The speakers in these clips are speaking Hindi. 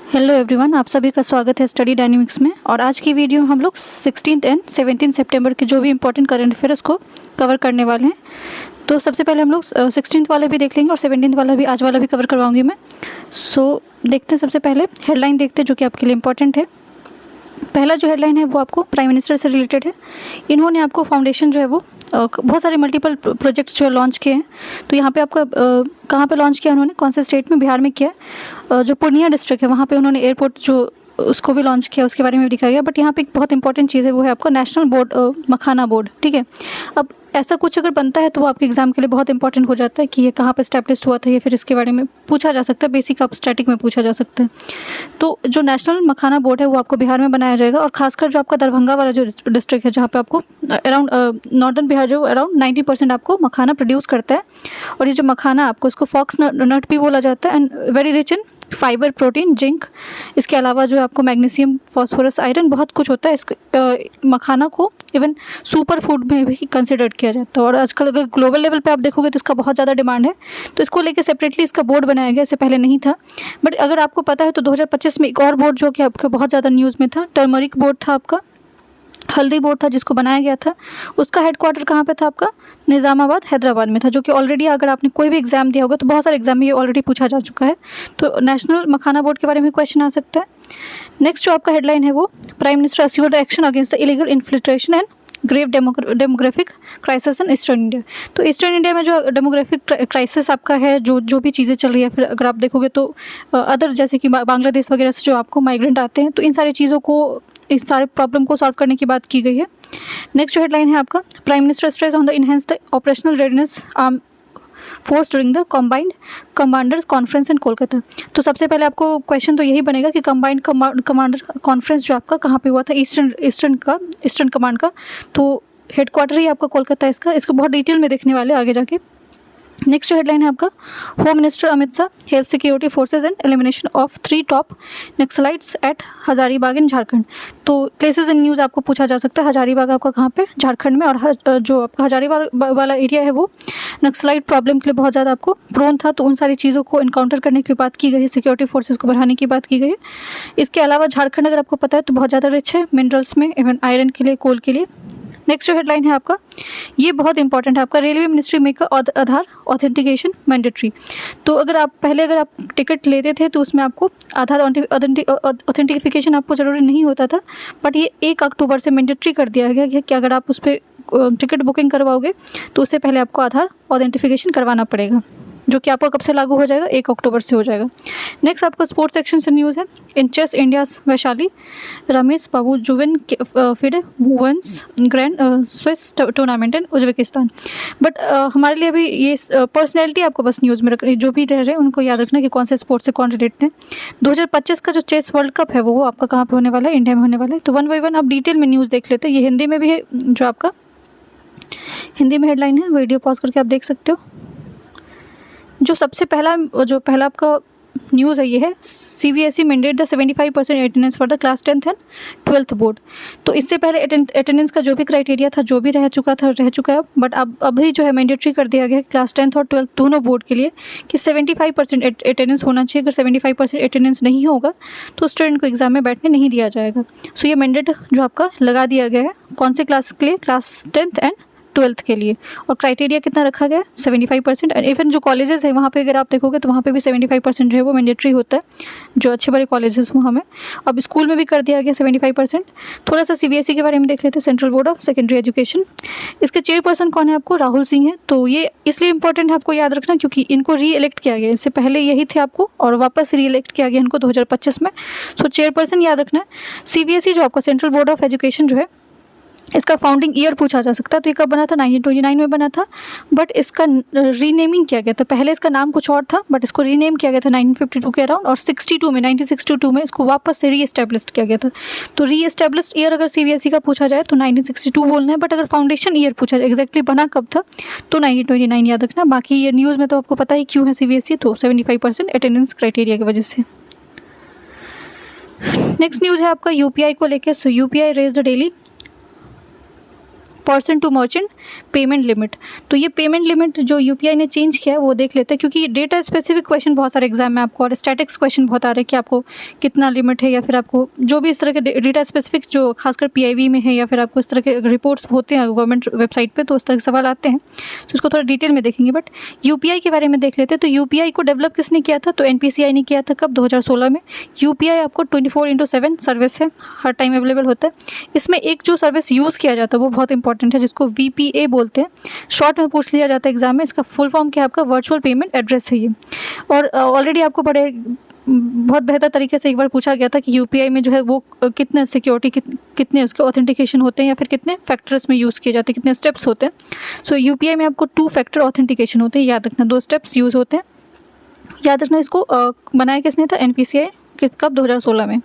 हेलो एवरीवन, आप सभी का स्वागत है स्टडी डायनेमिक्स में। और आज की वीडियो हम लोग 16 एंड 17 सितंबर के जो भी इंपॉर्टेंट करंट अफेयर्स को कवर करने वाले हैं। तो सबसे पहले हम लोग 16 वाला भी देख लेंगे और 17 वाला भी, आज वाला भी कवर करवाऊंगी मैं। देखते हैं, सबसे पहले हेडलाइन देखते हैं जो कि आपके लिए इंपॉर्टेंट है। पहला जो हेडलाइन है वो आपको प्राइम मिनिस्टर से रिलेटेड है। इन्होंने आपको फाउंडेशन जो है वो बहुत सारे मल्टीपल प्रोजेक्ट्स जो लॉन्च किए हैं। तो यहाँ पे आपका कहाँ पे लॉन्च किया उन्होंने, कौन से स्टेट में? बिहार में किया है। जो पूर्णिया डिस्ट्रिक्ट है वहाँ पे उन्होंने एयरपोर्ट जो उसको भी लॉन्च किया, उसके बारे में भी दिखाया गया। बट यहाँ पे एक बहुत इंपॉर्टेंट चीज़ है, वो है आपका नेशनल बोर्ड, मखाना बोर्ड। ठीक है, अब ऐसा कुछ अगर बनता है तो वो आपके एग्जाम के लिए बहुत इंपॉर्टेंट हो जाता है कि ये कहाँ पे स्टैब्लिश हुआ था, या फिर इसके बारे में पूछा जा सकता है। बेसिक आप स्टैटिक में पूछा जा सकता है। तो जो नेशनल मखाना बोर्ड है वो आपको बिहार में बनाया जाएगा, और खासकर जो आपका दरभंगा वाला जो डिस्ट्रिक्ट है, जहाँ पे आपको अराउंड नॉर्दर्न बिहार जो अराउंड 90% आपको मखाना प्रोड्यूस करता है। और ये जो मखाना आपको, इसको फॉक्स नट भी बोला जाता है, and very rich in fibre, protein, zinc. इसके अलावा जो आपको मैग्नीशियम, फास्फोरस, आयरन, बहुत कुछ होता है। इस मखाना को इवन सुपर फूड में भी कंसिडर किया जाता है। और आजकल अगर ग्लोबल लेवल पे आप देखोगे तो इसका बहुत ज़्यादा डिमांड है। तो इसको लेके सेपरेटली इसका बोर्ड बनाया गया, इससे पहले नहीं था। बट अगर आपको पता है तो 2025 में एक और बोर्ड जो कि आपका बहुत ज़्यादा न्यूज़ में था, टर्मरिक बोर्ड था आपका, हल्दी बोर्ड था, जिसको बनाया गया था। उसका हेडक्वार्टर कहाँ पे था आपका? निज़ामाबाद, हैदराबाद में था। जो कि ऑलरेडी अगर आपने कोई भी एग्जाम दिया होगा तो बहुत सारे एग्जाम में ये ऑलरेडी पूछा जा चुका है। तो नेशनल मखाना बोर्ड के बारे में क्वेश्चन आ सकता है। नेक्स्ट जो आपका हेडलाइन है वो prime minister assure the action against the illegal infiltration and grave demographic crisis in eastern India. तो ईस्टर्न इंडिया में जो डेमोग्राफिक क्राइसिस आपका है, जो भी चीज़ें चल रही है, फिर अगर आप देखोगे तो अदर जैसे कि बांग्लादेश वगैरह से जो आपको माइग्रेंट आते हैं, तो इन सारी चीज़ों को, इस सारे प्रॉब्लम को सॉल्व करने की बात की गई है। नेक्स्ट जो हेडलाइन है आपका prime minister stress on the enhance the operational readiness arm force during the combined commanders conference in Kolkata. तो सबसे पहले आपको क्वेश्चन तो यही बनेगा कि कंबाइंड कमांडर कॉन्फ्रेंस जो आपका कहाँ पे हुआ था, ईस्टर्न कमांड का। तो हेडक्वार्टर ही आपका कोलकाता है इसको बहुत डिटेल में देखने वाले आगे जाके। नेक्स्ट जो हेडलाइन है आपका home minister Amit Shah health security forces and elimination of 3 top naxalites at Hazaribagh in Jharkhand. तो प्लेसेस इन न्यूज़ आपको पूछा जा सकता है। हजारीबाग आपका कहाँ पे? झारखंड में। और जो आपका हजारीबाग वाला एरिया है वो नक्सलाइट प्रॉब्लम के लिए बहुत ज़्यादा आपको प्रोन था। तो उन सारी चीज़ों को इनकाउंटर करने की बात की गई है, सिक्योरिटी फोर्सेज को बढ़ाने की बात की गई है। इसके अलावा झारखंड अगर आपको पता है तो बहुत ज़्यादा रिच है मिनरल्स में, इवन आयरन के लिए, कोल के लिए। नेक्स्ट जो हेडलाइन है आपका, ये बहुत इंपॉर्टेंट है आपका, रेलवे मिनिस्ट्री मेक आधार ऑथेंटिकेशन मैंडेटरी। तो अगर आप टिकट लेते थे तो उसमें आपको आधार ऑथेंटिफिकेशन आपको ज़रूरी नहीं होता था। बट ये 1 अक्टूबर से मैंडेटरी कर दिया गया है कि अगर आप उस पर टिकट बुकिंग करवाओगे तो उससे पहले आपको आधार ऑथेंटिफिकेशन करवाना पड़ेगा, जो कि आपको कब से लागू हो जाएगा? 1 अक्टूबर से हो जाएगा। नेक्स्ट आपका स्पोर्ट्स सेक्शन से न्यूज़ है। In chess India's Vaishali Ramesh Babu जुवेन FIDE women's grand Swiss tournament in Uzbekistan. But हमारे लिए अभी ये पर्सनैलिटी आपको बस न्यूज़ में रखनी, जो भी रह रहे हैं उनको याद रखना कि कौन से स्पोर्ट्स से कौन रिलेटेड है। 2025 का जो चेस वर्ल्ड कप है वो आपका कहाँ पे होने वाला है? इंडिया में होने वाला है। तो 1 बाय 1 आप डिटेल में न्यूज़ देख लेते हैं। ये हिंदी में भी है, जो आपका हिंदी में हेडलाइन है, वीडियो पॉज करके आप देख सकते हो। जो पहला आपका न्यूज़ है ये है, CBSE mandate the 75% attendance for the class 10th and 12th board. तो इससे पहले अटेंडेंस का जो भी क्राइटेरिया था, जो भी रह चुका है। बट अब अभी जो है मैंडेटरी कर दिया गया है क्लास 10th और 12th दोनों बोर्ड के लिए कि 75% अटेंडेंस होना चाहिए। अगर 75% अटेंडेंस नहीं होगा तो स्टूडेंट को एग्जाम में बैठने नहीं दिया जाएगा। सो ये मैंडेट जो आपका लगा दिया गया है, कौन से क्लास के लिए? क्लास 10th एंड 12th के लिए। और क्राइटेरिया कितना रखा गया है? 75%। एंड इवन जो कॉलेजेस है वहाँ पे अगर आप देखोगे तो वहाँ पे भी 75% जो है वो मैंडेटरी होता है, जो अच्छे बड़े कॉलेजेस वहाँ में। अब स्कूल में भी कर दिया गया 75%। थोड़ा सा CBSE के बारे में देख लेते हैं, central board of secondary education. इसके चेयरपर्सन कौन है आपको? राहुल सिंह है। तो ये इसलिए इंपॉर्टेंट है आपको याद रखना क्योंकि इनको री इलेक्ट किया गया, इससे पहले यही थे आपको और वापस री इलेक्ट किया गया इनको 2025 में। सो चेयरपर्सन याद रखना है। CBSE जो आपका सेंट्रल बोर्ड ऑफ एजुकेशन जो है, इसका फाउंडिंग ईयर पूछा जा सकता है। तो ये कब बना था? 1929 में बना था। बट इसका रीनेमिंग किया गया था। पहले इसका नाम कुछ और था, बट इसको रीनेम किया गया था 1952 के अराउंड। और 1962 में इसको वापस से री एस्टेब्लिश किया गया था। तो री एस्टेब्लिश्ड ईयर अगर CBSE का पूछा जाए तो 1962 बोलना है। बट अगर फाउंडेशन ईयर पूछा जाए एग्जैक्टली बना कब था तो 1929 याद रखना। बाकी ये न्यूज़ में तो आपको पता ही क्यों है CBSE, तो 75% अटेंडेंस क्राइटेरिया की वजह से। नेक्स्ट न्यूज़ है आपका UPI को लेकर। So UPI raised daily person to merchant payment limit. तो ये पेमेंट लिमिट जो यूपीआई ने चेंज किया है वो देख लेते हैं, क्योंकि डेटा स्पेसिफिक क्वेश्चन बहुत सारे एग्जाम में आपको और स्टैटिक्स क्वेश्चन बहुत आ रहे हैं कि आपको कितना लिमिट है, या फिर आपको जो भी इस तरह के डेटा स्पेसिफिक जो खासकर पीआईवी में है, या फिर आपको इस तरह के रिपोर्ट्स होते हैं गवर्नमेंट वेबसाइट पे, तो उस तरह के सवाल आते हैं, तो उसको थोड़ा डिटेल में देखेंगे। बट यूपीआई के बारे में देख लेते हैं। तो यूपीआई को डेवलप किसने किया था? तो एनपीसीआई ने किया था। कब? 2016 में। यूपीआई आपको 24/7 सर्विस है, हर टाइम अवेलेबल होता है। इसमें एक जो सर्विस यूज़ किया जाता है वो बहुत इंपॉर्टेंट है, जिसको वीपीए बोलते हैं, शॉर्ट में पूछ लिया जाता है एग्जाम में। इसका फुल फॉर्म क्या है आपका? वर्चुअल पेमेंट एड्रेस है ये। और ऑलरेडी आपको बड़े बहुत बेहतर तरीके से एक बार पूछा गया था कि यूपीआई में जो है वो कितने सिक्योरिटी कितने उसके ऑथेंटिकेशन होते हैं, या फिर कितने फैक्टर्स में यूज़ किए जाते हैं, कितने स्टेप्स होते हैं। सो यूपीआई में आपको 2 फैक्टर ऑथेंटिकेशन होते हैं, याद रखना, 2 स्टेप्स यूज़ होते हैं, याद रखना। इसको बनाया किसने था? एनपीसीआई। कब? 2016 में।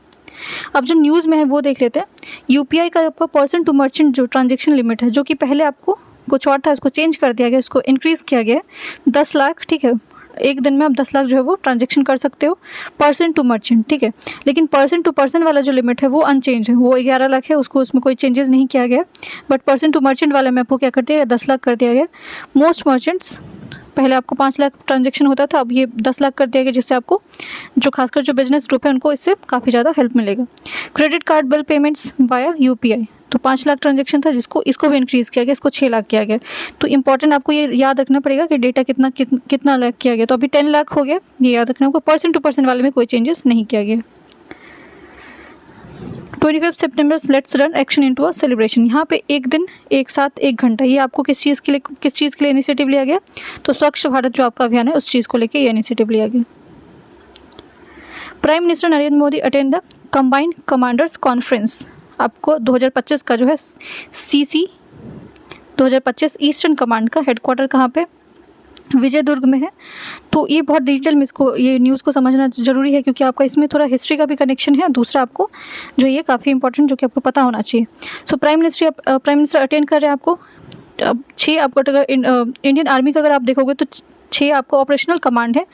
अब जो न्यूज़ में है वो देख लेते हैं। यूपीआई का आपका पर्सन टू मर्चेंट जो ट्रांजेक्शन लिमिट है, जो कि पहले आपको कुछ और था, इसको चेंज कर दिया गया, इसको इंक्रीज़ किया गया है 10 लाख, ठीक है। एक दिन में आप 10 लाख जो है वो ट्रांजेक्शन कर सकते हो पर्सन टू मर्चेंट, ठीक है। लेकिन पर्सन टू पर्सन वाला जो लिमिट है वो अनचेंज है, वो 11 लाख है, उसको उसमें कोई चेंजेस नहीं किया गया। बट पर्सन टू मर्चेंट वाला में आपको क्या कर दिया गया? 10 लाख कर दिया गया। मोस्ट मर्चेंट्स, पहले आपको 5 लाख ट्रांजेक्शन होता था, अब ये 10 लाख कर दिया गया, जिससे आपको जो खासकर जो बिजनेस ग्रुप है उनको इससे काफ़ी ज़्यादा हेल्प मिलेगा। Credit card bill payments via UPI, तो 5 लाख ट्रांजेक्शन था, जिसको इसको भी इंक्रीज़ किया गया, इसको 6 लाख किया गया। तो इंपॉर्टेंट आपको ये याद रखना पड़ेगा कि डेटा कितना लाख किया गया। तो अभी 10 लाख हो गया, ये याद रखना आपको। पर्सन टू पर्सन वाले में कोई चेंजेस नहीं किया गया। 25 सितंबर let's run action into a celebration. यहाँ पे एक दिन एक साथ 1 घंटा, ये आपको किस चीज़ के लिए इनिशिएटिव लिया गया? तो स्वच्छ भारत जो आपका अभियान है उस चीज़ को लेकर ये इनिशिएटिव लिया गया। Prime minister Narendra Modi attend the combined commanders conference. आपको 2025 का जो है सीसी 2025 ईस्टर्न कमांड का हेडक्वार्टर कहाँ पे? विजयदुर्ग में है। तो ये बहुत डिटेल में इसको ये न्यूज़ को समझना ज़रूरी है, क्योंकि आपका इसमें थोड़ा हिस्ट्री का भी कनेक्शन है। दूसरा आपको जो ये काफ़ी इंपॉर्टेंट, जो कि आपको पता होना चाहिए। सो प्राइम मिनिस्टर अटेंड कर रहे हैं आपको। अब 6 आपको अगर इंडियन आर्मी का अगर आप देखोगे तो 6 आपको ऑपरेशनल कमांड है।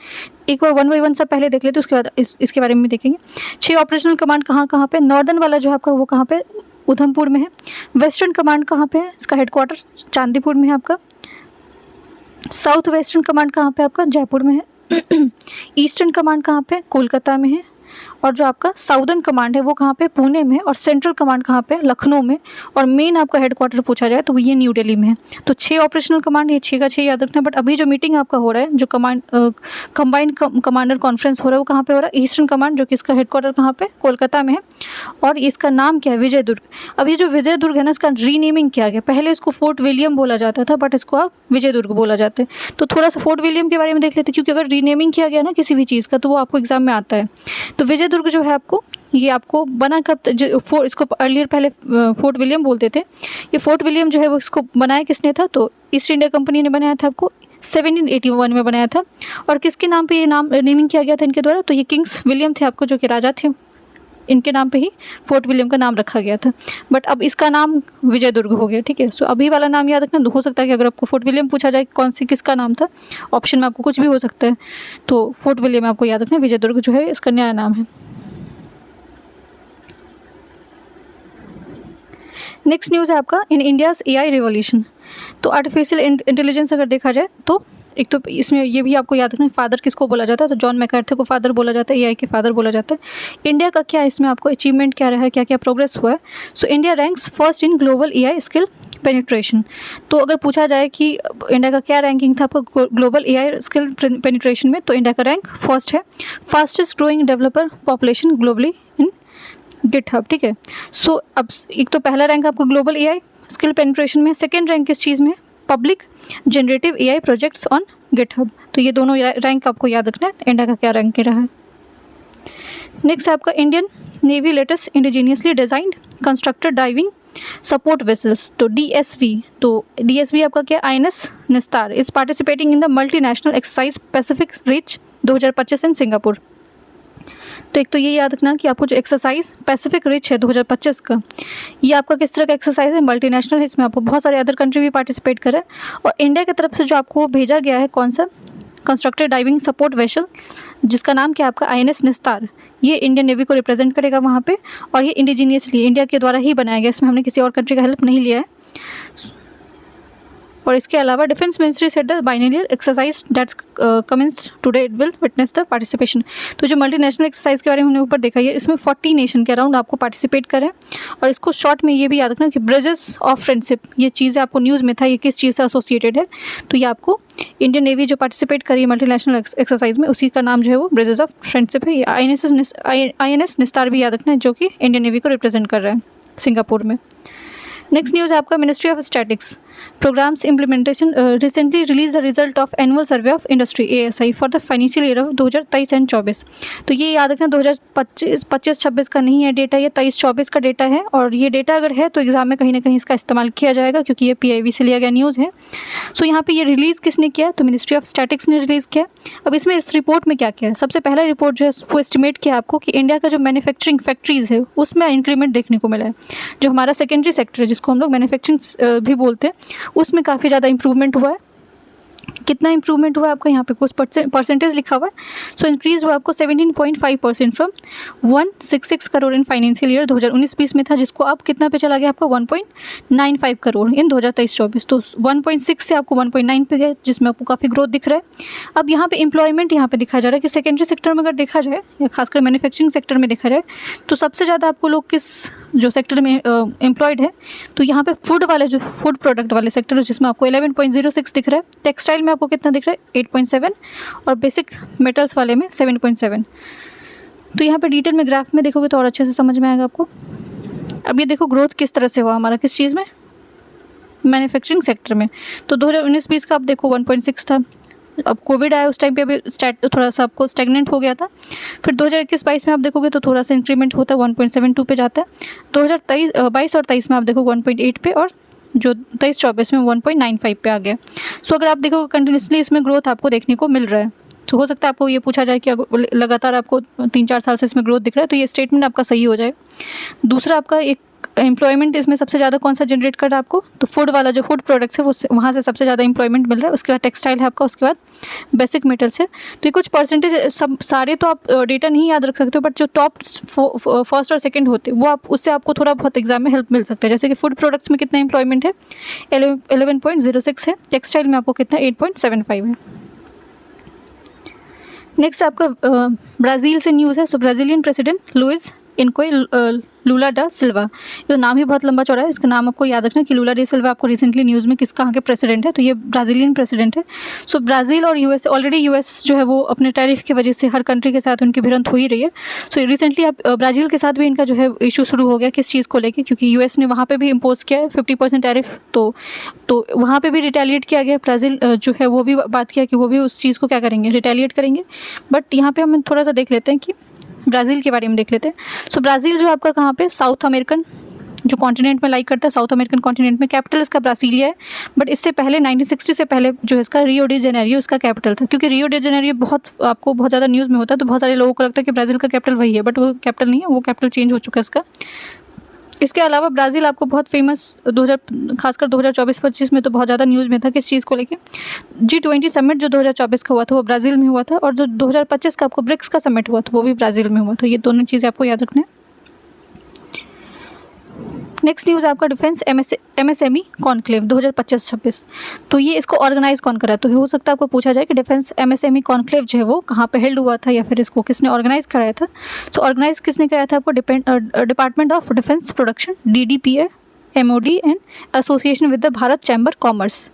एक बार 1 बाय 1 सब पहले देख लेते हैं, उसके बाद इसके बारे में भी देखेंगे। 6 ऑपरेशनल कमांड कहाँ पे? नॉर्दर्न वाला जो है आपका वो कहाँ पे? उधमपुर में है। वेस्टर्न कमांड कहाँ पे है? इसका हेडक्वार्टर चांदीपुर में है आपका। साउथ वेस्टर्न कमांड कहाँ पे आपका? जयपुर में है। ईस्टर्न कमांड कहाँ पे? कोलकाता में है। और जो आपका साउदर्न कमांड है वो कहाँ पे? पुणे में है। और सेंट्रल कमांड कहाँ पे? लखनऊ में। और मेन आपका हेडक्वार्टर पूछा जाए तो ये न्यू दिल्ली में है। तो 6 ऑपरेशनल कमांड, ये 6 का 6 याद रखना। बट अभी जो मीटिंग आपका हो रहा है, जो कंबाइंड कमांडर कॉन्फ्रेंस हो रहा है, वो कहाँ पे हो रहा है? ईस्टर्न कमांड, जो कि इसका हेडक्वार्टर कहाँ पे? कोलकाता में है। और इसका नाम क्या है? विजयदुर्ग। अब ये जो विजयदुर्ग है ना, इसका रीनेमिंग किया गया। पहले इसको फोर्ट विलियम बोला जाता था, बट इसको अब विजयदुर्ग बोला जाता है। तो थोड़ा सा फोर्ट विलियम के बारे में देख लेते हैं, क्योंकि अगर रीनेमिंग किया गया ना किसी भी चीज़ का तो वो आपको एग्जाम में आता है। तो विजयदुर्ग जो है आपको, ये आपको बना कब? इसको अर्लियर पहले फोर्ट विलियम बोलते थे। ये फोर्ट विलियम जो है वो इसको बनाया किसने था? तो ईस्ट इंडिया कंपनी ने बनाया था, आपको 1781 में बनाया था। और किसके नाम पे ये नाम नेमिंग किया गया था इनके द्वारा? तो ये किंग्स विलियम थे आपको, जो कि राजा थे, इनके नाम पे ही फोर्ट विलियम का नाम रखा गया था। बट अब इसका नाम विजयदुर्ग हो गया, ठीक है। सो अभी वाला नाम याद रखना। हो सकता है कि अगर आपको फोर्ट विलियम पूछा जाए कौन सी किसका नाम था, ऑप्शन में आपको कुछ भी हो सकता है, तो फोर्ट विलियम आपको याद रखना। विजयदुर्ग जो है इसका नया नाम है। नेक्स्ट न्यूज़ है आपका इन इंडियाज़ एआई रिवॉल्यूशन। तो आर्टिफिशियल इंटेलिजेंस अगर देखा जाए तो एक तो इसमें ये भी आपको याद रखना, फादर किसको बोला जाता है? तो जॉन मैकार्थर को फादर बोला जाता है, एआई के फादर बोला जाता है। इंडिया का क्या इसमें आपको अचीवमेंट क्या रहा है, क्या क्या प्रोग्रेस हुआ है? So India ranks first in global AI skill penetration. तो अगर पूछा जाए कि इंडिया का क्या रैंकिंग था आपको ग्लोबल एआई स्किल पेनिट्रेशन में, तो इंडिया का रैंक फर्स्ट है। Fastest growing developer population globally इन गिटहब, ठीक है। सो अब एक तो पहला रैंक आपको ग्लोबल एआई स्किल पेनिट्रेशन में, सेकेंड रैंक किस चीज़ में? Public generative AI projects on GitHub. तो ये दोनों रैंक आपको याद रखना है, इंडिया का क्या रैंक रहा है। नेक्स्ट आपका Indian navy latest indigenously designed constructed diving support vessels, तो डीएसवी। तो डीएसवी आपका क्या? आईएनएस निस्तार is participating in the multinational exercise Pacific rich 2025 in Singapore. तो एक तो ये याद रखना कि आपको जो एक्सरसाइज पैसिफिक रिच है 2025 का, ये आपका किस तरह का एक्सरसाइज है? मल्टीनेशनल है। इसमें आपको बहुत सारे अदर कंट्री भी पार्टिसिपेट करें। और इंडिया की तरफ से जो आपको भेजा गया है कौन सा? कंस्ट्रक्टेड डाइविंग सपोर्ट वेसल, जिसका नाम क्या है आपका? आईएनएस निस्तार। ये इंडियन नेवी को रिप्रेजेंट करेगा वहाँ पे। और ये इंडिजीनियसली इंडिया के द्वारा ही बनाया गया, इसमें हमने किसी और कंट्री का हेल्प नहीं लिया है। और इसके अलावा defence ministry said the biennial exercise that's commenced today it will witness the participation. तो जो मल्टीनेशनल एक्सरसाइज के बारे में हमने ऊपर देखा है, इसमें 40 नेशन के अराउंड आपको पार्टिसिपेट करें। और इसको शॉर्ट में ये भी याद रखना कि ब्रिजेस ऑफ फ्रेंडशिप, ये चीज़ें आपको न्यूज़ में था, ये किस चीज़ से एसोसिएटेड है। तो ये आपको इंडियन नेवी जो पार्टिसिपेट करी है मल्टीनेशनल एक्सरसाइज में, उसी का नाम जो है वो ब्रिजेस ऑफ फ्रेंडशिप है। INS निस्तार भी याद रखना है, जो कि इंडियन नेवी को रिप्रेजेंट कर रहा है सिंगापुर में। नेक्स्ट न्यूज़ है आपका ministry of statics programs implementation recently release the result of annual survey of industry ASI for the financial year of 2023 and 24। तो ये याद रखना 2025-26 का नहीं है डेटा, ये 23-24 का डेटा है। और ये डेटा अगर है तो एग्जाम में कहीं ना कहीं इसका इस्तेमाल किया जाएगा, क्योंकि ये PIB से लिया गया न्यूज़ है। सो यहाँ पे ये रिलीज़ किसने किया, तो मिनिस्ट्री ऑफ स्टैटिक्स ने रिलीज़ किया। अब इसमें इस रिपोर्ट में क्या क्या है, सबसे पहला रिपोर्ट जो है वो एस्टिमेट किया आपको कि इंडिया का जो मैन्युफैक्चरिंग फैक्ट्रीज़ है उसमें इंक्रीमेंट देखने को मिला है। जो हमारा सेकेंडरी सेक्टर है, जिसको हम लोग मैन्युफैक्चरिंग भी बोलते हैं, उसमें काफ़ी ज़्यादा इंप्रूवमेंट हुआ है। कितना इंप्रूवमेंट हुआ है आपका यहाँ पे कुछ परसेंटेज लिखा हुआ है। सो इंक्रीज हुआ आपको 17.5% from 166 crore in financial year 2019-20 में था, जिसको अब कितना पे चला गया आपका 1.95 करोड़ इन 2023-24। तो 1.6 से आपको 1.9 पे गया, जिसमें आपको काफ़ी ग्रोथ दिख रहा है। अब यहाँ पे एम्प्लॉयमेंट यहाँ पे दिखाया जा रहा है कि सेकेंडरी सेक्टर में अगर देखा जाए या खासकर मैन्युफैक्चरिंग सेक्टर में देखा जाए, तो सबसे ज़्यादा आपको लोग किस जो सेक्टर में एम्प्लॉयड है, तो यहाँ पे फूड वाले जो फूड प्रोडक्ट वाले सेक्टर है, जिसमें आपको 11.06 दिख रहा है। टेक्सटाइल में आपको कितना दिख रहा है 8.7 और बेसिक मेटल्स वाले में 7.7। तो यहाँ पे डिटेल में ग्राफ में देखोगे तो और अच्छे से समझ में आएगा आपको। अब ये देखो ग्रोथ किस तरह से हुआ हमारा, किस चीज़ में, मैन्युफैक्चरिंग सेक्टर में। तो 2019-20 का आप देखो 1.6 था। अब कोविड आया उस टाइम पे अभी थोड़ा सा आपको स्टेगनेंट हो गया था। फिर 2021-22 में आप देखोगे तो थोड़ा सा इंक्रीमेंट होता है, 1.72 पे जाता है। 2022 और 23 में आप देखो 1.8 पे, और जो 23-24 में 1.95 पे आ गया। सो अगर आप देखोगे कंटिन्यूसली इसमें ग्रोथ आपको देखने को मिल रहा है। तो हो सकता है आपको ये पूछा जाए कि लगातार आपको 3-4 साल से इसमें ग्रोथ दिख रहा है, तो ये स्टेटमेंट आपका सही हो जाएगा। दूसरा आपका एक एम्प्लॉयमेंट इसमें सबसे ज़्यादा कौन सा जनरेट कर रहा है आपको, तो फूड वाला जो फूड प्रोडक्ट्स है वो वहाँ से सबसे ज़्यादा एम्प्लॉयमेंट मिल रहा है। उसके बाद टेक्सटाइल है आपका, उसके बाद बेसिक मेटल्स है। तो ये कुछ परसेंटेज सब सारे तो आप डेटा नहीं याद रख सकते हो, बट जो टॉप फर्स्ट और सेकंड होते हैं वो आप उससे आपको थोड़ा बहुत एग्जाम में हेल्प मिल सकता है। जैसे कि फूड प्रोडक्ट्स में कितना एम्प्लॉयमेंट है 11.06 है, टेक्सटाइल में आपको कितना 8.75 है। नेक्स्ट आपका ब्राज़ील से न्यूज़ है। सो ब्राज़ीलियन प्रेसिडेंट लुइस इनक्वे लूला डा सिल्वा, ये नाम ही बहुत लंबा चौड़ा है, इसका नाम आपको याद रखना कि लूला डे सिल्वा आपको रिसेंटली न्यूज़ में किस कहाँ के प्रेसिडेंट है, तो ये ब्राज़ीलियन प्रेसिडेंट है। सो ब्राज़ील और US ऑलरेडी US जो है वो अपने टैरिफ की वजह से हर कंट्री के साथ उनकी भिड़ंत हो ही रही है। सो रिसेंटली आप ब्राज़ील के साथ भी इनका जो है इशू शुरू हो गया, किस चीज़ को लेके, क्योंकि US ने वहाँ पर भी इम्पोज किया है 50% टैरिफ, तो वहाँ पर भी रिटेलिएट किया गया। ब्राज़ील जो है वो भी बात किया कि वो भी उस चीज़ को क्या करेंगे, रिटेलिएट करेंगे। बट यहाँ पर हम थोड़ा सा देख लेते हैं कि ब्राज़ील के बारे में देख लेते हैं। सो ब्राज़ील जो आपका कहाँ पे साउथ अमेरिकन जो कॉन्टिनेंट में लाइक करता है, साउथ अमेरिकन कॉन्टिनेंट में। कैपिटल इसका ब्रासीलिया है, बट इससे पहले 1960 से पहले जो है इसका रियो डी जेनेरियो इसका कैपिटल था। क्योंकि रियो डी जेनेरियो आपको बहुत ज़्यादा न्यूज़ में होता है, तो बहुत सारे लोगों को लगता है कि ब्राज़ील का कैपिटल वही है, बट वो कैपिटल नहीं है, वो कैपिटल चेंज हो चुका है इसका। इसके अलावा ब्राज़ील आपको बहुत फेमस खासकर 2024-25 में तो बहुत ज़्यादा न्यूज़ में था, किस चीज़ को लेके, G20 समिट जो 2024 का हुआ था वो ब्राज़ील में हुआ था, और जो 2025 का आपको ब्रिक्स का समिट हुआ था वो भी ब्राज़ील में हुआ था। ये दोनों चीज़ें आपको याद रखना है। नेक्स्ट न्यूज़ आपका डिफेंस MSME कॉन्क्लेव 2025-26। तो ये इसको ऑर्गेनाइज कौन करा, तो हो सकता है आपको पूछा जाए कि डिफेंस MSME कॉन्क्लेव जो है वो कहाँ पे हेल्ड हुआ था, या फिर इसको किसने ऑर्गेनाइज कराया था। तो ऑर्गेनाइज किसने कराया था आपको, department of defence production DDPA MOD and association with the Bharat chamber commerce.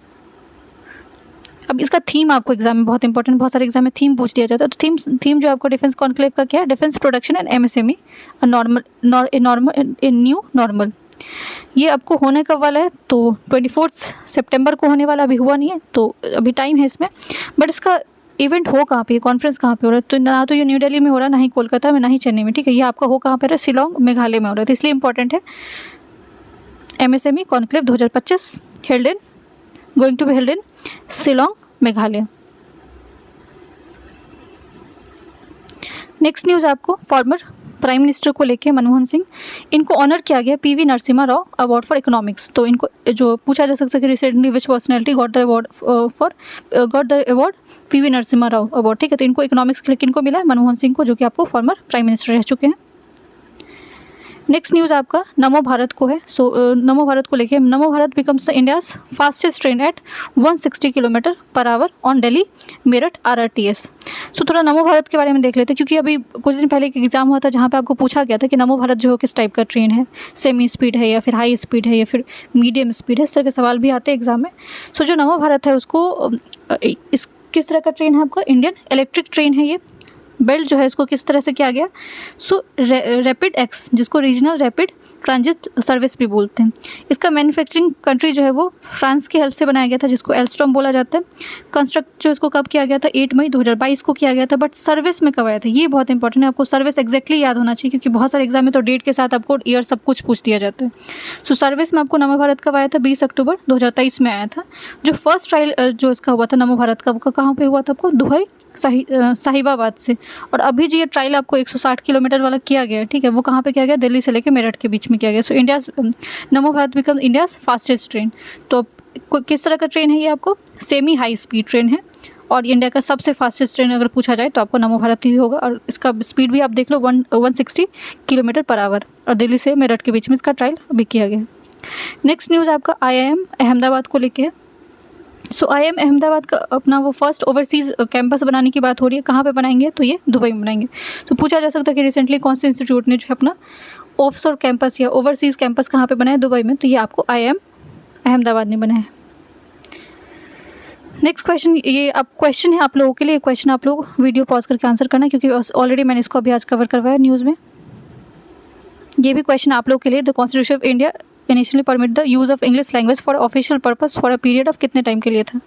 अब इसका थीम आपको एग्जाम में बहुत इंपॉर्टेंट, बहुत सारे एग्जाम में थीम पूछ दिया जाता है। तो थीम जो आपको डिफेंस कॉन्क्लेव का क्या है, defence production and MSME new normal. ये आपको होने कब वाला है, तो 24 सितंबर को होने वाला, अभी हुआ नहीं है तो अभी टाइम है इसमें। बट इसका इवेंट हो कहाँ पे, कॉन्फ्रेंस कहाँ पे हो रहा है, तो ना तो ये न्यू दिल्ली में हो रहा है, ना ही कोलकाता में, ना ही चेन्नई में, ठीक है। ये आपका हो कहाँ पे रहा है, शिलोंग मेघालय में हो रहा है, तो इसलिए इंपॉर्टेंट है। MSME conclave 2025 going to be held in Shillong Meghalaya. Next news आपको फॉर्मर प्राइम मिनिस्टर को लेके मनमोहन सिंह, इनको ऑनर किया गया PV Narasimha Rao award for economics. तो इनको जो पूछा जा सकता है कि recently which personality got the award PV Narasimha Rao award, ठीक है। तो इनको इकोनॉमिक्स के लिए किनको मिला है, मनमोहन सिंह को, जो कि आपको फॉर्मर प्राइम मिनिस्टर रह चुके हैं। नेक्स्ट न्यूज़ आपका नमो भारत को है। नमो भारत को लेके, नमो Bharat becomes the India's fastest train eight 160 kilometre per hour on Delhi Meerut RRTS। सो थोड़ा नमो भारत के बारे में देख लेते हैं, क्योंकि अभी कुछ दिन पहले एक एग्जाम हुआ था जहाँ पे आपको पूछा गया था कि नमो भारत जो है किस टाइप का ट्रेन है, सेमी स्पीड है या फिर हाई स्पीड है या फिर मीडियम स्पीड है, इस तरह के सवाल भी आते हैं एग्जाम में। सो जो नमो भारत है उसको इस किस तरह का ट्रेन है आपका, इंडियन इलेक्ट्रिक ट्रेन है ये। बेल्ट जो है इसको किस तरह से किया गया, सो रैपिड एक्स, जिसको रीजनल रैपिड ट्रांजिट सर्विस भी बोलते हैं। इसका मैन्युफैक्चरिंग कंट्री जो है वो फ्रांस की हेल्प से बनाया गया था, जिसको एल्स्टॉम बोला जाता है। कंस्ट्रक्ट जो इसको कब किया गया था, 8 मई 2022 को किया गया था। बट सर्विस में कब आया था, ये बहुत इंपॉर्टेंट है, आपको सर्विस एक्जैक्टली याद होना चाहिए, क्योंकि बहुत सारे एग्जाम में तो डेट के साथ आपको ईयर सब कुछ पूछ दिया जाता है। सो सर्विस में आपको नमो भारत कब आया था, 20 अक्टूबर 2023 में आया था। जो फर्स्ट ट्रायल जो इसका हुआ था नमो भारत का, वो कहाँ पर हुआ था आपको, दुबई साहिबाबाद से। और अभी जो ये ट्रायल आपको 160 किलोमीटर वाला किया गया है, ठीक है, वो कहाँ पे किया गया, दिल्ली से लेकर मेरठ के बीच में किया गया। सो इंडियाज़ नमो Bharat become India's fastest train. तो किस तरह का ट्रेन है ये, आपको सेमी हाई स्पीड ट्रेन है। और इंडिया का सबसे फास्टेस्ट ट्रेन अगर पूछा जाए तो आपको नमो भारत ही होगा। और इसका स्पीड भी आप देख लो 160 किलोमीटर पर आवर, और दिल्ली से मेरठ के बीच में इसका ट्रायल अभी किया गया। नेक्स्ट न्यूज़ आपका IIM अहमदाबाद को लेके है। सो IIM अहमदाबाद का अपना वो फर्स्ट ओवरसीज़ कैंपस बनाने की बात हो रही है। कहाँ पे बनाएंगे, तो ये दुबई में बनाएंगे। तो पूछा जा सकता है कि रिसेंटली कौन से इंस्टीट्यूट ने जो है अपना ऑफशोर कैंपस या ओवरसीज़ कैंपस कहाँ पे बनाया, दुबई में। तो ये आपको IIM अहमदाबाद ने बनाया है। नेक्स्ट क्वेश्चन, ये अब क्वेश्चन है आप लोगों के लिए। क्वेश्चन आप लोग वीडियो पॉज करके आंसर करना, क्योंकि ऑलरेडी मैंने इसको अभी आज कवर करवाया न्यूज़ में। ये भी क्वेश्चन आप लोग के लिए, the constitution of India initially permit the use of English language for official purpose for a period of कितने टाइम के लिए था।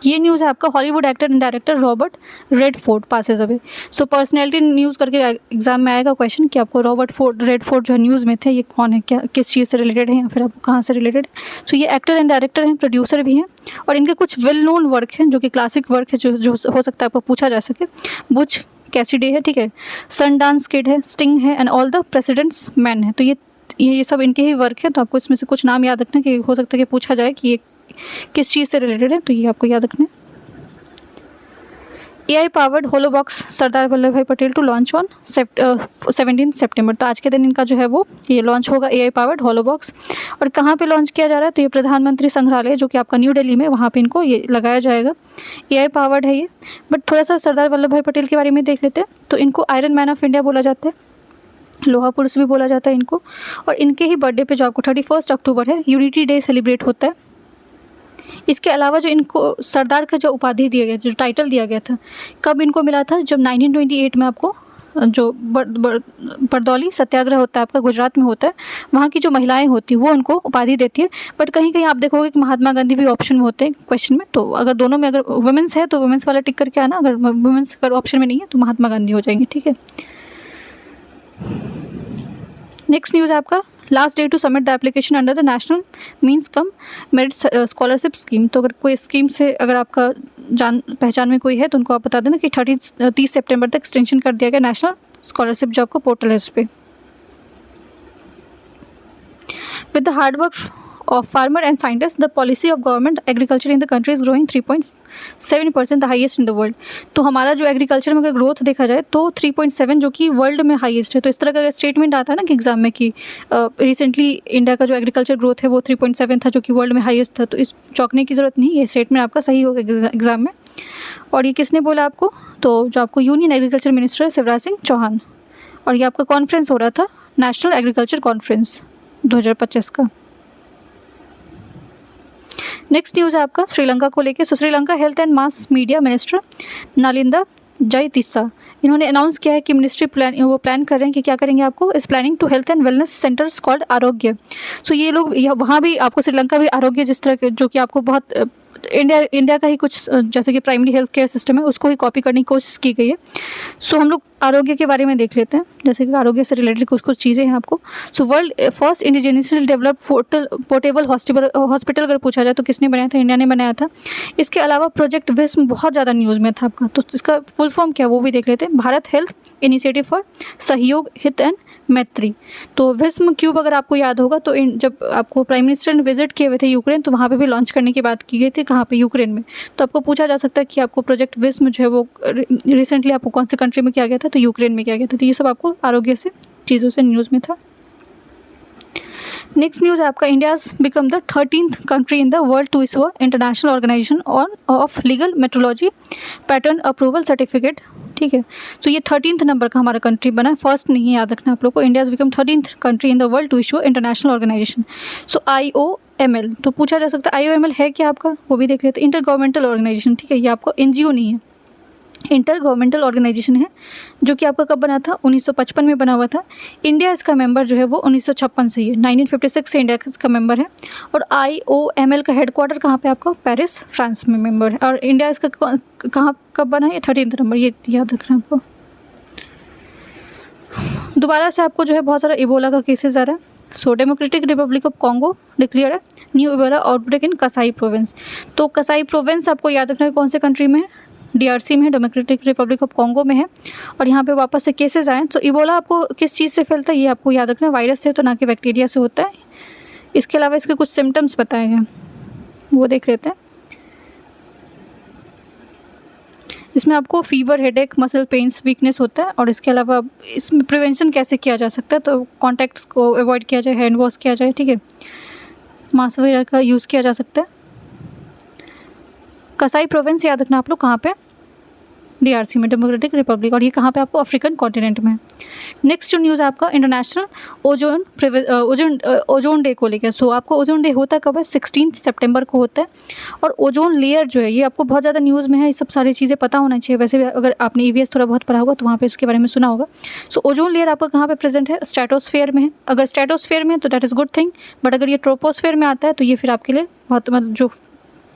ये न्यूज़ है आपका, Hollywood actor and director Robert Redford passes away. So personality news करके एग्जाम में आएगा क्वेश्चन कि आपको रॉबर्ट रेडफोर्ड जो है न्यूज़ में थे, ये कौन है, क्या किस चीज़ से रिलेटेड है, या फिर आपको कहाँ से रिलेटेड है। सो ये एक्टर एंड डायरेक्टर हैं, प्रोड्यूसर भी हैं, और इनके कुछ वेल नोन वर्क हैं जो कि क्लासिक वर्क है, जो हो सकता है आपको पूछा जा सके। बुच कैसिडी है, ठीक है, सन डांस किड है, स्टिंग है, and all the president's men है। तो ये सब इनके ही वर्क है। तो आपको इसमें से कुछ नाम याद रखना, कि हो सकता है कि पूछा जाए कि ये किस चीज़ से रिलेटेड है, तो ये आपको याद रखना है। AI पावर्ड होलो बॉक्स सरदार वल्लभ भाई पटेल टू लॉन्च ऑन 17 सितंबर। तो आज के दिन इनका जो है वो ये लॉन्च होगा, AI पावर्ड होलो बॉक्स। और कहाँ पे लॉन्च किया जा रहा है, तो ये प्रधानमंत्री संग्रहालय जो कि आपका न्यू दिल्ली में, वहाँ पे इनको ये लगाया जाएगा। AI पावर्ड है ये। बट थोड़ा सा सरदार वल्लभ भाई पटेल के बारे में देख लेते हैं। तो इनको आयरन मैन ऑफ इंडिया बोला जाता है, लोहा पुरुष भी बोला जाता है इनको। और इनके ही बर्थडे पे जो आपको 31 अक्टूबर है, यूनिटी डे सेलिब्रेट होता है। इसके अलावा जो इनको सरदार का जो उपाधि दिया गया, जो टाइटल दिया गया था, कब इनको मिला था, जब 1928 में आपको जो बरदौली सत्याग्रह होता है आपका, गुजरात में होता है, वहाँ की जो महिलाएं होती हैं वो उनको उपाधि देती है। बट कहीं कहीं आप देखोगे कि महात्मा गांधी भी ऑप्शन में होते हैं क्वेश्चन में। तो अगर दोनों में अगर वुमेंस है तो वुमेंस वाला टिक करके आना, अगर वुमेंस अगर ऑप्शन में नहीं है तो महात्मा गांधी हो जाएंगे, ठीक है। नेक्स्ट न्यूज़ आपका, last day to submit the application under the national means cum merit scholarship scheme. तो अगर कोई स्कीम से अगर आपका जान पहचान में कोई है तो उनको आप बता देना कि 30 सितंबर तक एक्सटेंशन कर दिया गया नेशनल स्कॉलरशिप जो आपको पोर्टल है उस पर। With the hard work of farmer and scientists, the policy of government agriculture in the country is growing 3.7%, the highest in the world। तो हमारा जो एग्रीकल्चर में अगर ग्रोथ देखा जाए तो 3.7 जो कि वर्ल्ड में हाईएस्ट है। तो इस तरह का स्टेटमेंट आता है ना कि एग्जाम में कि रिसेंटली इंडिया का जो एग्रीकल्चर ग्रोथ है वो 3.7 था, जो कि वर्ल्ड में हाईएस्ट था। तो इस चौंकने की ज़रूरत नहीं, ये स्टेटमेंट आपका सही होगा एग्जाम में। और ये किसने बोला आपको, तो जो आपको यूनियन एग्रीकल्चर मिनिस्टर है शिवराज सिंह चौहान। और ये आपका कॉन्फ्रेंस हो रहा था, नेशनल एग्रीकल्चर कॉन्फ्रेंस 2025 का। नेक्स्ट न्यूज़ है आपका श्रीलंका को लेके। सो Sri Lanka health and mass media minister नालिंदा जयतिसा, इन्होंने अनाउंस किया है कि मिनिस्ट्री प्लान कर रहे हैं कि क्या करेंगे, आपको इस planning to health and wellness centres called Arogya. So ये लोग वहाँ भी आपको श्रीलंका भी आरोग्य जिस तरह के जो कि आपको बहुत इंडिया का ही कुछ जैसे कि प्राइमरी हेल्थ केयर सिस्टम है उसको ही कॉपी करने की कोशिश की गई है। सो हम लोग आरोग्य के बारे में देख लेते हैं, जैसे कि आरोग्य से रिलेटेड कुछ कुछ चीज़ें हैं आपको। So world first indigenously develop portable hospital अगर पूछा जाए तो किसने बनाया था, इंडिया ने बनाया था। इसके अलावा प्रोजेक्ट विस्म बहुत ज़्यादा न्यूज़ में था आपका, तो इसका फुल फॉर्म क्या वो भी देख लेते हैं, भारत हेल्थ इनिशिएटिव फॉर सहयोग हित एंड मैत्री। तो विस्म क्यूब अगर आपको याद होगा तो जब आपको प्राइम मिनिस्टर ने विजिट किए हुए थे यूक्रेन, तो वहाँ पे भी लॉन्च करने की बात की गई थी, कहाँ पे, यूक्रेन में। तो आपको पूछा जा सकता है कि आपको प्रोजेक्ट विस्म जो है वो रिसेंटली आपको कौन से कंट्री में किया गया था, तो यूक्रेन में किया गया था। तो ये सब आपको आरोग्य से चीज़ों से न्यूज़ में था। नेक्स्ट न्यूज़ है आपका, India's become the 13th country in the world to issue international organisation of legal metrology pattern approval certificate. ठीक है, तो ये 13th नंबर का हमारा कंट्री बना है, फर्स्ट नहीं है, याद रखना आप लोग को। India's become 13th country in the world to issue international organisation, so IOML। तो पूछा जा सकता है IOML है क्या आपका, वो भी देख लेते हैं। इंटर गवर्नमेंटल ऑर्गेनाइजेशन, ठीक है, ये आपको NGO नहीं है, इंटर गवर्नमेंटल ऑर्गेनाइजेशन है, जो कि आपका कब बना था, 1955 में बना हुआ था। इंडिया इसका मेंबर जो है वो 1956 से ही है, 1956 से इंडिया इसका मेंबर है। और IOML का हेडक्वार्टर कहाँ पे आपका, पेरिस फ्रांस में मेंबर है। और इंडिया इसका कहाँ कब बना है, 13th नंबर, ये याद रखना आपको। दोबारा से आपको जो है बहुत सारा इबोला का केसेस आ रहा है। So Democratic Republic of Congo declare है new Ebola outbreak in Kasai province. तो कसाई प्रोविंस आपको याद रखना है कौन से कंट्री में है, DRC में है, डेमोक्रेटिक रिपब्लिक ऑफ कॉन्गो में है। और यहाँ पे वापस से केसेस आए। तो इबोला आपको किस चीज़ से फैलता है, ये आपको याद रखना है, वायरस से, तो ना कि बैक्टीरिया से होता है। इसके अलावा इसके कुछ सिम्टम्स बताए गए, वो देख लेते हैं। इसमें आपको fever, headache, muscle pains, weakness होता है। और इसके अलावा इसमें प्रिवेंशन कैसे किया जा सकता है, तो कॉन्टैक्ट्स को अवॉइड किया जाए, हैंड वॉश किया जाए, ठीक है, मास्क वगैरह का यूज़ किया जा सकता है। कसाई प्रोविंस याद रखना आप लोग कहाँ पे, DRC में, डेमोक्रेटिक रिपब्लिक। और ये कहाँ पे आपको, अफ्रीकन कॉन्टिनेंट में। नेक्स्ट जो न्यूज़ है आपका, इंटरनेशनल ओजोन डे को लेकर। सो आपको ओजोन डे होता कब है, 16 सितंबर को होता है। और ओजोन लेयर जो है ये आपको बहुत ज़्यादा न्यूज़ में है, ये सब सारी चीज़ें पता होना चाहिए। वैसे भी अगर आपने EVS थोड़ा बहुत पढ़ा होगा तो वहाँ पे इसके बारे में सुना होगा। सो ओजोन लेयर आपका कहाँ पे प्रेजेंट है, स्ट्रेटोस्फेयर में है। अगर स्ट्रेटोस्फेयर में है तो that is good thing, but अगर ये ट्रोपोस्फेयर में आता है तो ये फिर आपके लिए बहुत, मतलब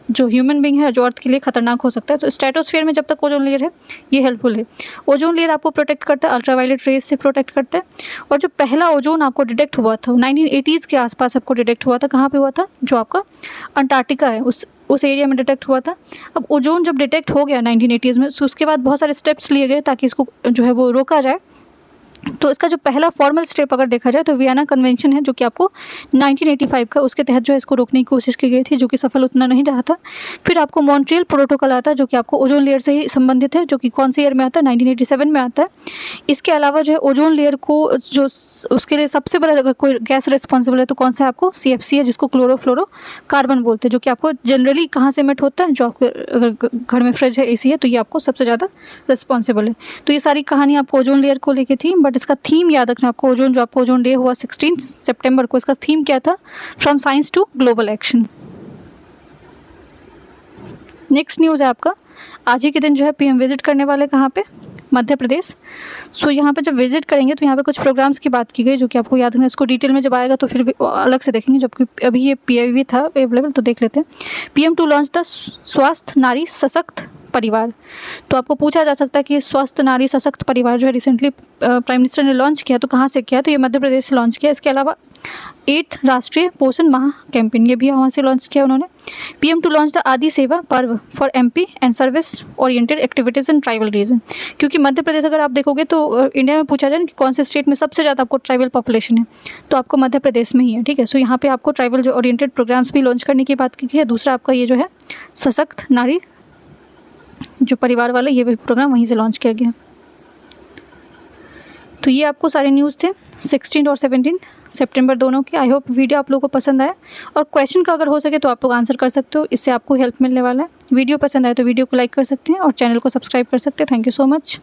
जो ह्यूमन बींग है, जो अर्थ के लिए खतरनाक हो सकता है। तो स्ट्रेटोस्फेयर में जब तक ओजोन लेयर है ये हेल्पफुल है। ओजोन लेयर आपको प्रोटेक्ट करता है, अल्ट्रावायलेट रेज से प्रोटेक्ट करता है। और जो पहला ओजोन आपको डिटेक्ट हुआ था 1980s के आसपास आपको डिटेक्ट हुआ था, कहाँ पे हुआ था, जो आपका अंटार्कटिका है उस एरिया में डिटेक्ट हुआ था। अब ओजोन जब डिटेक्ट हो गया 1980s में, तो उसके बाद बहुत सारे स्टेप्स लिए गए ताकि इसको जो है वो रोका जाए। तो इसका जो पहला फॉर्मल स्टेप अगर देखा जाए तो वियना कन्वेंशन है, जो कि आपको 1985 का, उसके तहत जो है इसको रोकने की कोशिश की गई थी, जो कि सफल उतना नहीं रहा था। फिर आपको मॉन्ट्रियल प्रोटोकॉल आता है, जो कि आपको ओजोन लेयर से ही संबंधित है, जो कि कौन से ईयर में आता है, 1987 में आता है। इसके अलावा जो है ओजोन लेयर को जो उसके लिए सबसे बड़ा अगर कोई गैस रिस्पॉन्सिबल है तो कौन सा आपको, CFC है, जिसको क्लोरोफ्लोरोकार्बन बोलते हैं, जो कि आपको जनरली कहाँ से एमिट होता है, जो आपको अगर घर में फ्रिज है, AC है, तो ये आपको सबसे ज़्यादा रिस्पॉन्सिबल है। तो ये सारी कहानी आपको ओजोन लेयर को लेकर थी। बट इसका थीम याद रखना आपको, ओजोन जो आपको ओजोन डे हुआ 16 सितंबर को, इसका थीम क्या था, from science to global action. Next news है आपका, आज ही के दिन जो है PM विजिट करने वाले कहाँ पे, मध्य प्रदेश। सो यहाँ पे जब विजिट करेंगे तो यहाँ पे कुछ प्रोग्राम्स की बात की गई, जो कि आपको याद रखना। इसको डिटेल में जब आएगा तो फिर अलग से देखेंगे, जबकि अभी ये PIV था अवेलेबल, तो देख लेते हैं। PM टू लॉन्च द स्वस्थ नारी सशक्त परिवार। तो आपको पूछा जा सकता है कि स्वस्थ नारी सशक्त परिवार जो है रिसेंटली प्राइम मिनिस्टर ने लॉन्च किया, तो कहाँ से किया, तो ये मध्य प्रदेश से लॉन्च किया। इसके अलावा 8th राष्ट्रीय पोषण माह कैंपेन, ये भी वहाँ से लॉन्च किया उन्होंने। PM to launch the Adi Seva Parv for MP and service oriented activities in tribal region. क्योंकि मध्य प्रदेश अगर आप देखोगे तो इंडिया में पूछा जाए कि कौन से स्टेट में सबसे ज़्यादा आपको ट्राइबल पॉपुलेशन है, तो आपको मध्य प्रदेश में ही है, ठीक है। सो यहाँ पे आपको ट्राइबल जो ओरिएंटेड प्रोग्राम्स भी लॉन्च करने की बात की गई है। दूसरा आपका ये जो है सशक्त नारी जो परिवार वाला, ये भी प्रोग्राम वहीं से लॉन्च किया गया। तो ये आपको सारे न्यूज़ थे 16 और 17 सितंबर दोनों की। आई होप वीडियो आप लोगों को पसंद आया, और क्वेश्चन का अगर हो सके तो आप लोग आंसर कर सकते हो, इससे आपको हेल्प मिलने वाला है। वीडियो पसंद आए तो वीडियो को लाइक कर सकते हैं और चैनल को सब्सक्राइब कर सकते हैं। Thank you so much.